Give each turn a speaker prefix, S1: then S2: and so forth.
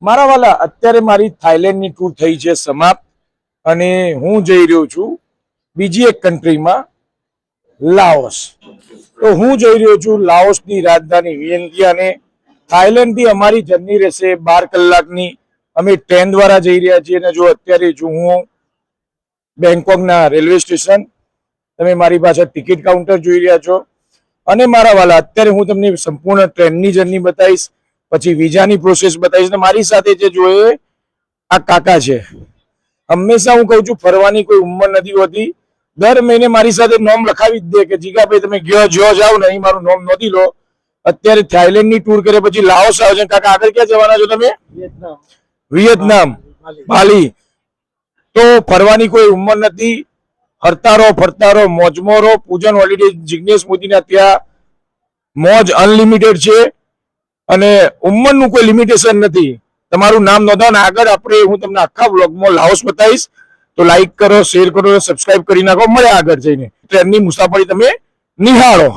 S1: મારા વાલા અત્યારે મારી થાઈલેન્ડની ટૂર થઈ છે સમાપ્ત અને હું જઈ રહ્યો છું બીજી એક કન્ટ્રીમાં લાઓસ. તો હું જઈ રહ્યો છું લાઓસની રાજધાની વિયન્ટિયાને. થાઈલેન્ડથી અમારી જર્ની રહેશે 12 કલાકની. અમે ટ્રેન દ્વારા જઈ રહ્યા છીએ અને જો અત્યારે છું હું બેંકોકના રેલવે સ્ટેશન. તમે મારી પાસે ટિકિટ કાઉન્ટર જોઈ રહ્યા છો અને મારા વાલા અત્યારે હું તમને સંપૂર્ણ ટ્રેનની જર્ની બતાવીશ, પછી વિઝાની પ્રોસેસ બતાવીશ. અને મારી સાથે જે જોઈએ આ કાકા છે. હંમેશા હું કહું છું ફરવાની કોઈ ઉંમર નથી હોતી. દર મહિને મારી સાથે નોમ લખાવી જ દે કે જીગાભાઈ તમે જ્યો જાઓ ને અહીં મારું નોમ નોંધી લો. અત્યારે થાઈલેન્ડની ટૂર કરે પછી લાઓસ આવે છે. કાકા આગળ ક્યાં જવાના છો તમે? વિયેતનામ, બાલી. તો ફરવાની કોઈ ઉંમર નથી. ફરતા રહો, મોજમાં રહો. પૂજન હોલિડે જિગ્નેશ મોદીના ત્યાં મોજ અનલિમિટેડ છે અને ઉંમરનું કોઈ લિમિટેશન નથી. તમારું નામ નોંધાવો ને આગળ આપણે હું તમને આખા વ્લોગમાં લાઓસ બતાવીશ. તો લાઈક કરો, શેર કરો, સબસ્ક્રાઇબ કરી નાખો. મળે આગળ જઈને ટ્રેનની મુસાફરી તમે નિહાળો.